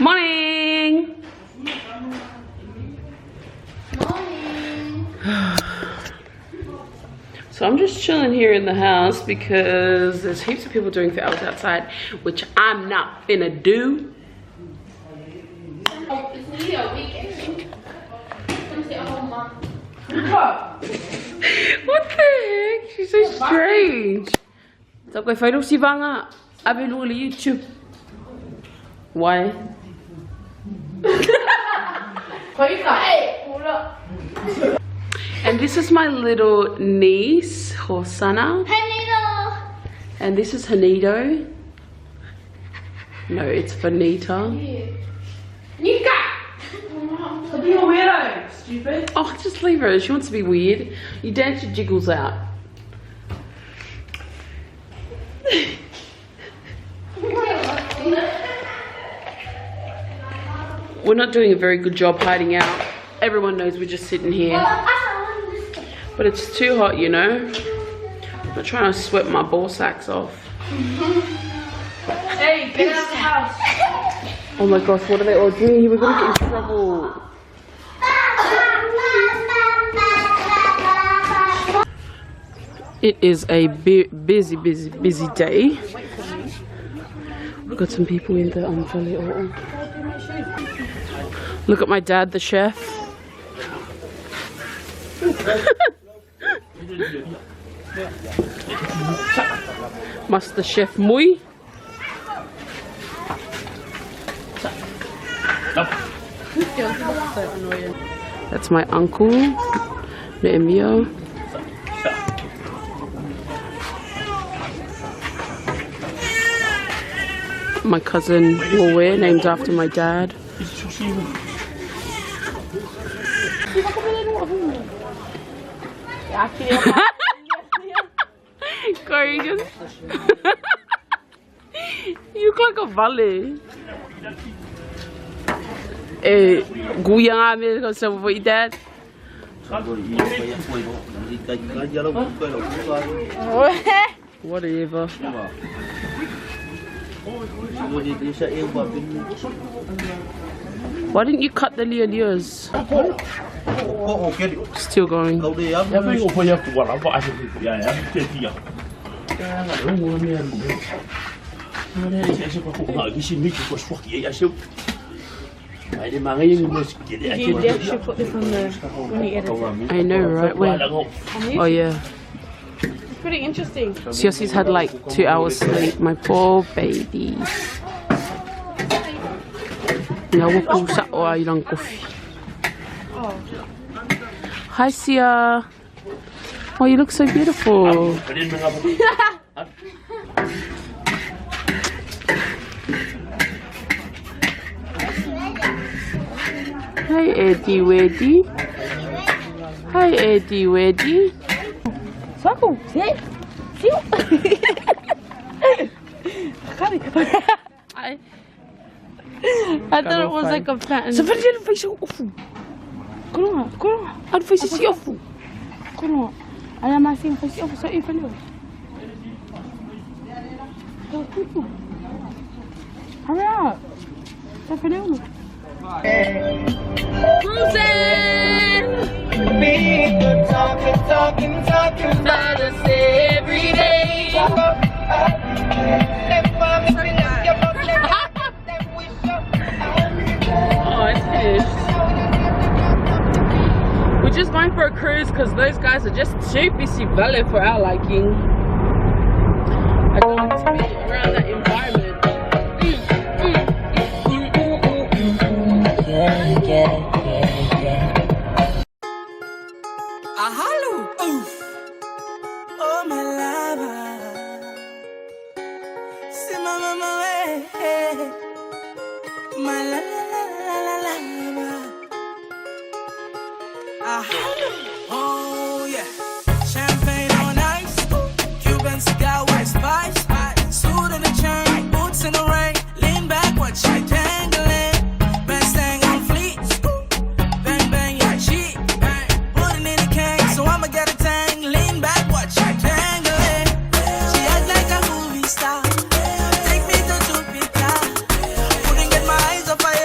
Morning! So I'm just chilling here in the house because there's heaps of people doing hours outside, which I'm not finna do. Oh, it's nearly a weekend. I'm say a whole month. What the heck? She's so strange. Sao quay phải đâu xí vang à? Abi luôn là YouTube. Why? And this is my little niece, Hosanna. Hello. And this is Hanido. No, it's Vanita. Nika. Be a weirdo, stupid. Oh, just leave her. She wants to be weird. You dance your jiggles out. We're not doing a very good job hiding out. Everyone knows we're just sitting here. But it's too hot, you know. I'm not trying to sweat my ball sacks off. Hey, get out of the house. Oh my gosh, what are they all doing here? We're gonna get in trouble. It is a busy day. We've got some people in the valley. Look at my dad, the chef. Master Chef Mui. That's my uncle, Nehemiah. My cousin Wowe, named after my dad. Corey, just you look like a valley. Guyang ame ko sa my dad. Whatever. Why didn't you cut the ears? Still going. I know, right? Where? Oh yeah. Pretty interesting. Siosi's had like 2 hours sleep. My poor baby. Hi Sia. Oh, you look so beautiful. Hi Eddie Weddy. Hi Eddie Weddy. Swaku, sit. I thought it was like a pattern. So very little face awful. Come on. I'd face is awful. Come on. I am asking face awful. So if I know. Hurry up. So if I know. Cruising. Talking about us every day. We're just going for a cruise because those guys are just too busy valley for our liking. I don't like to be around that environment. Yeah. Hello. Oh my lover. See my mama way. My la la la la la la. Oh yeah. Champagne on ice. Cuban cigar with spice. Suit in the chain. Boots in the rain. Lean back, watch I tangling. Best thing on fleet. Bang bang, yeah, cheat. Putting in the cane, so I'ma get a tang. Lean back, watch I tangling. She act like a movie star. Take me to Jupiter. Couldn't get my eyes off her.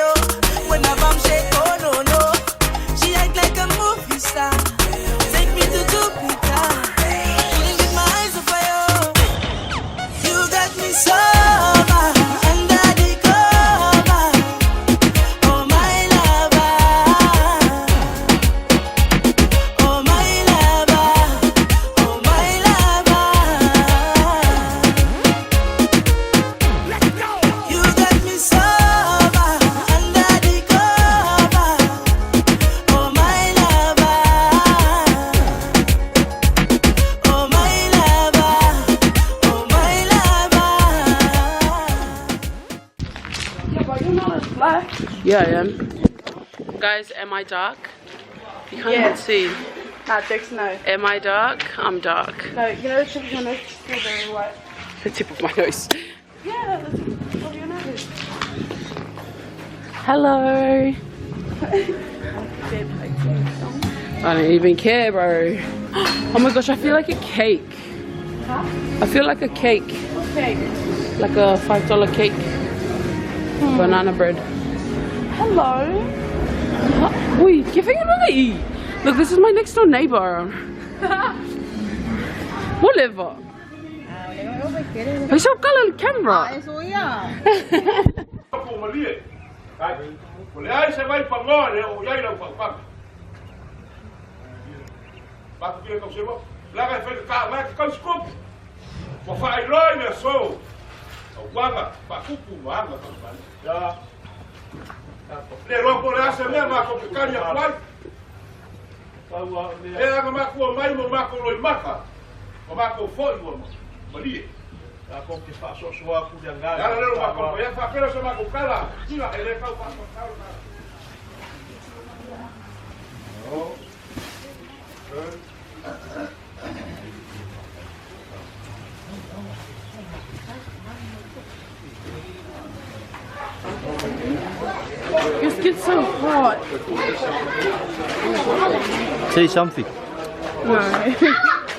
Why? Yeah, I am. Guys, am I dark? You can't even see. Nah, Dex, no. Am I dark? I'm dark. No, you know the tip of your nose is still very white. The tip of my nose. Yeah, the tip of your nose. Hello. I don't even care, bro. Oh my gosh, I feel like a cake. Huh? I feel like a cake. Okay. Like a $5 cake. Banana bread. Hello. Wait, give it a look, this is my next door neighbor. Whatever. Stop calling the camera. This gets so hot. Say something. No.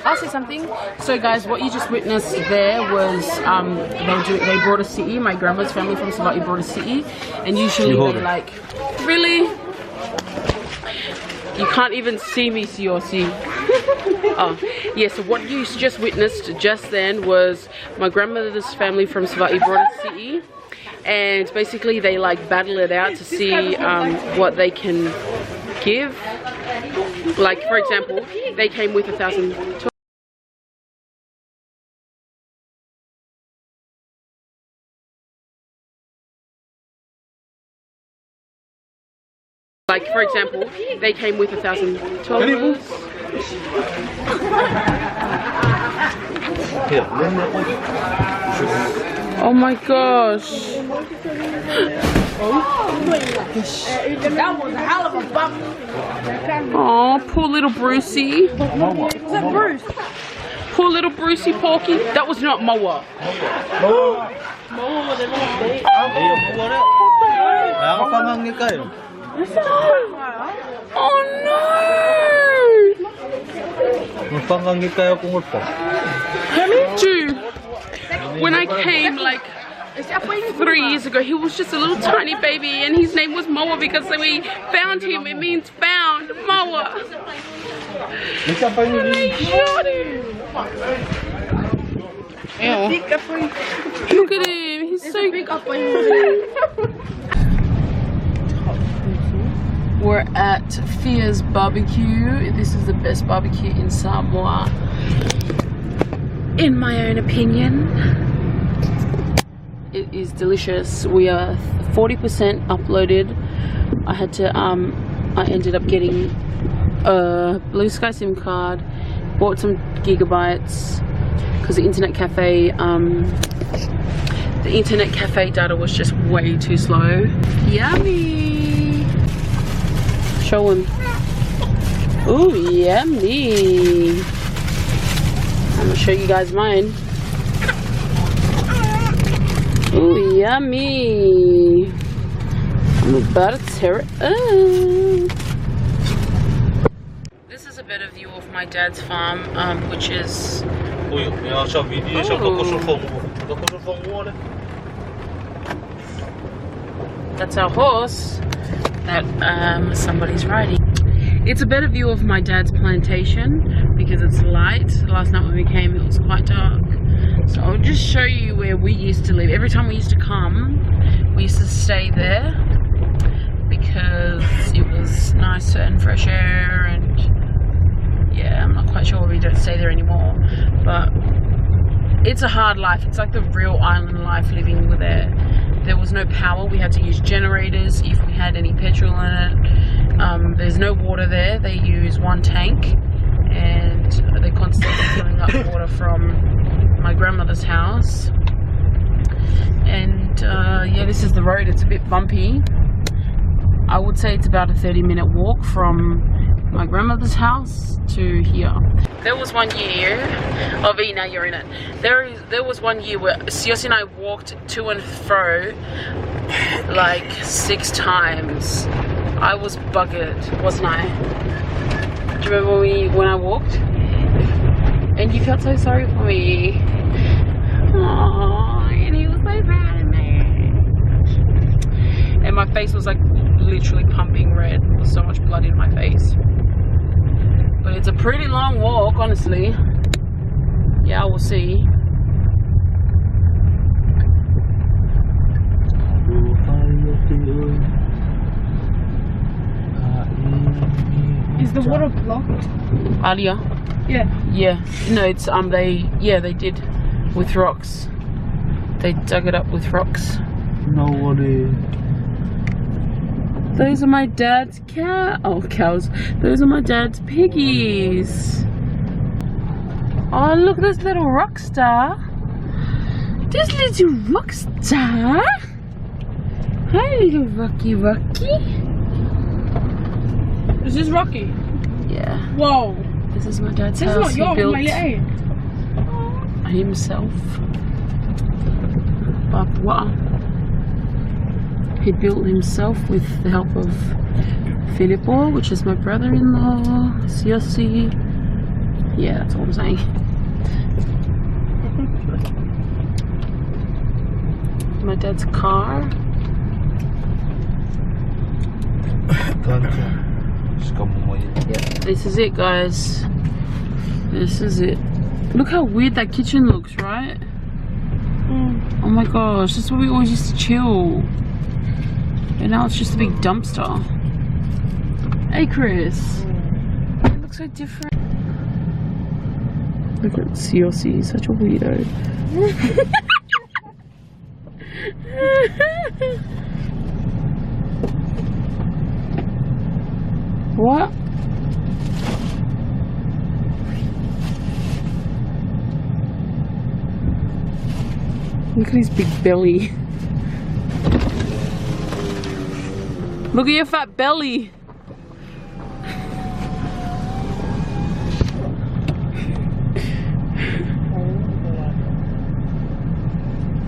I'll say something. So guys, what you just witnessed there was they brought a city. My grandma's family from Samoa brought a city, and usually they like, really? You can't even see me, Siaosi. Oh, yeah, so what you just witnessed just then was my grandmother's family from Samoa brought a city, and basically they like battle it out to see what they can give. Like, for example, they came with 1,000. Like, for example, they came with 1,000 $12. Oh my gosh. That was a hell of a bump. Oh, poor little Brucey. Was that Bruce? Poor little Brucey Porky. That was not Moa. Oh no! Dude, when I came like 3 years ago, he was just a little tiny baby and his name was Moa because we found him. It means found. Moa. And I shot him. Look at him. He's so big. We're at Fia's barbecue. This is the best barbecue in Samoa, in my own opinion. It is delicious. We are 40% uploaded. I had to I ended up getting a Blue Sky SIM card, bought some gigabytes because the internet cafe data was just way too slow. Yummy. Show him. Ooh, yummy. I'm gonna show you guys mine. Ooh, yummy. I'm about to tear it up. This is a better view of my dad's farm, which is... That's our horse that somebody's riding. It's a better view of my dad's plantation because it's light. Last night when we came it was quite dark. So I'll just show you where we used to live. Every time we used to come, we used to stay there because it was nicer and fresh air, and yeah, I'm not quite sure why we don't stay there anymore. But it's a hard life. It's like the real island life living with there. There was no power. We had to use generators if we had any petrol in it. There's no water there. They use one tank, and they're constantly filling up water from my grandmother's house. And yeah, this is the road. It's a bit bumpy. I would say it's about a 30-minute walk from my grandmother's house to here. There was one year, oh V, now you're in it. There was one year where Siaosi and I walked to and fro like 6 times. I was buggered, wasn't I? Do you remember when I walked? And you felt so sorry for me. Aww, and he was so proud of me. And my face was like literally pumping red. There was so much blood in my face. But it's a pretty long walk, honestly. Yeah, we'll see. Is the water blocked? Alia? Yeah. Yeah. No, it's they did with rocks. They dug it up with rocks. Nobody. Those are my dad's cows. Those are my dad's piggies. Oh, look, there's little rock star. There's little rock star. Hi, little Rocky. Is this Rocky? Yeah. Whoa. This is my dad's This house. is not He built your himself. Papua. He built himself with the help of Filippo, which is my brother-in-law, Siaosi. Yeah, that's all I'm saying. My dad's car. Yep, this is it, guys. This is it. Look how weird that kitchen looks, right? Oh my gosh, this is where we always used to chill. And now it's just a big dumpster. Hey Chris. It looks so different. Look at Siaosi, he's such a weirdo. What? Look at his big belly. Look at your fat belly.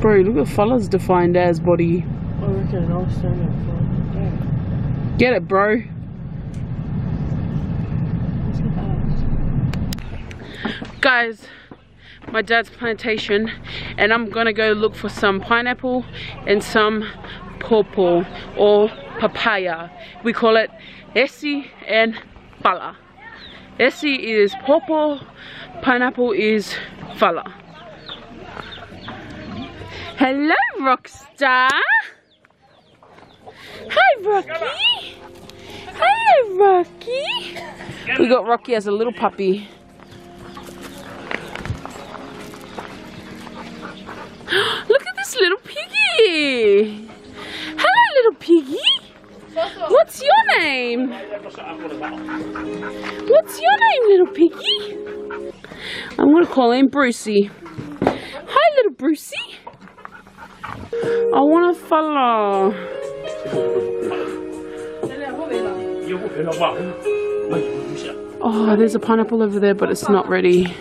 Bro, look at Fala's defined as body. I reckon I'll stand up for it. Get it, bro. Guys, my dad's plantation, and I'm gonna go look for some pineapple and some pawpaw or papaya. We call it Esi and Fala. Esi is pawpaw, pineapple is Fala. Hello, Rockstar. Hi, Rocky. Hello, Rocky. We got Rocky as a little puppy. Look at this little piggy. Hello, little piggy. What's your name? What's your name, little piggy? I'm gonna call him Brucey. Hi, little Brucey. I want to follow. Oh, there's a pineapple over there, but it's not ready.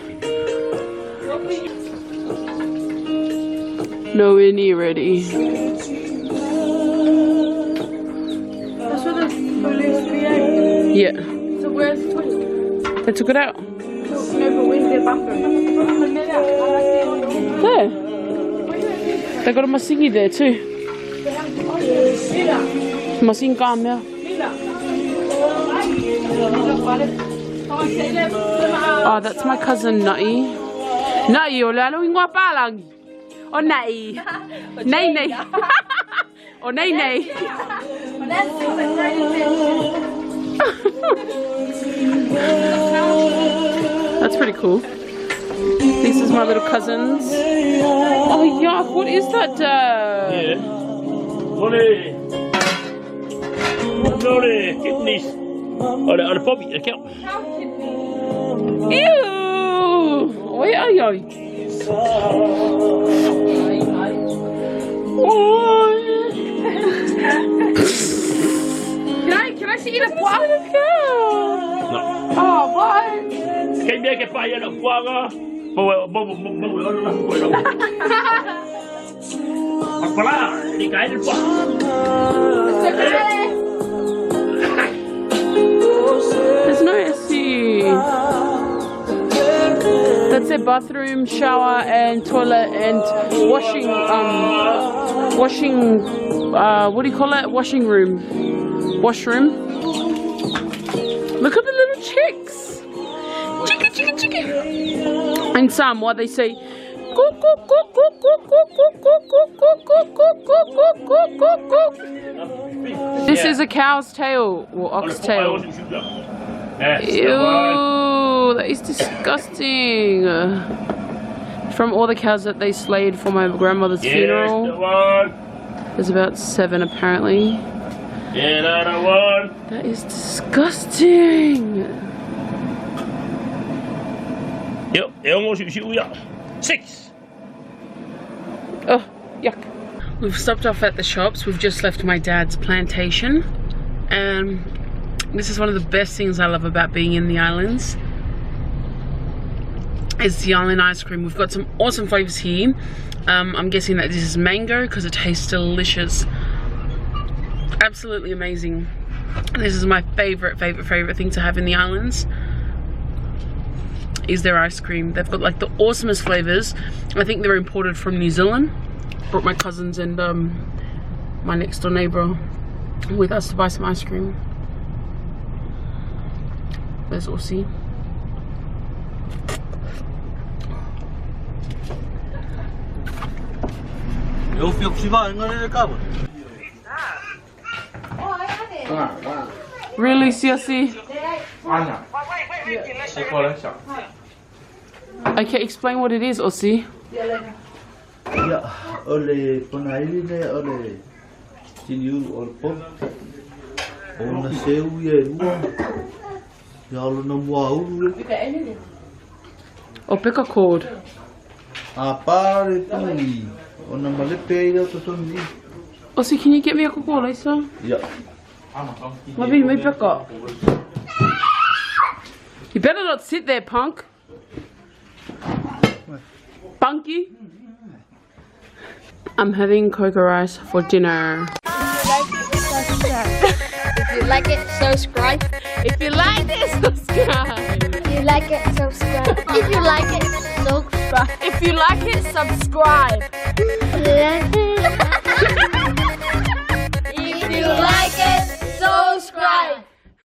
Nowhere near ready. That's what the police create. Yeah. So where's the toilet? They took it out. No, but where's the bathroom? There. They got a masingi there too. Masingam, yeah. Oh, that's my cousin Nutty. Nutty, o lalo ingwa palang. Oh, Nutty. Nay, nay. Oh, nay, nay. That's pretty cool. This is my little cousins. Oh, yuck, what is that, Dad? Yeah. Money. Money. Kidneys. Oh, the puppy. The cow. Ew! Oi, oi, oi. Oh. eat a quack? No. Oh, what? Cái bia cái phải nó qua đó. Bông đi cái đi qua. There's no AC. That's their bathroom, shower, and toilet, and washing. What do you call it? Washing room. Washroom. Look at the little chicks. Chicka, chicka, chicka. In Samoa, they say. This is a cow's tail or ox tail. Ew, that is disgusting. From all the cows that they slayed for my grandmother's funeral. There's about 7 apparently. That is disgusting. Yep, 6. Oh, yuck. We've stopped off at the shops. We've just left my dad's plantation. And this is one of the best things I love about being in the islands. It's the island ice cream. We've got some awesome flavors here. I'm guessing that this is mango because it tastes delicious. Absolutely amazing. This is my favorite thing to have in the islands. Is their ice cream. They've got like the awesomest flavors. I think they're imported from New Zealand. Brought my cousins and my next door neighbor with us to buy some ice cream. There's Aussie. Really, Siaosi? Okay, explain what it is, Aussie. Ja, ole ponailine ole tiniu ole pop. Ona seu ye ua. Ya ole no mua ulu. Or pick a chord. A pare tui. Ona malepe ida totoni. Aussie, can you get me a Coca-Cola, sir? Ja. Maybe me pick up. You better not sit there, punk. Punky. I'm having cocoa rice for dinner. If you like it, subscribe. If you like this, subscribe. If you like it, subscribe. If you like it, subscribe. If you like it, subscribe. If you like it, subscribe.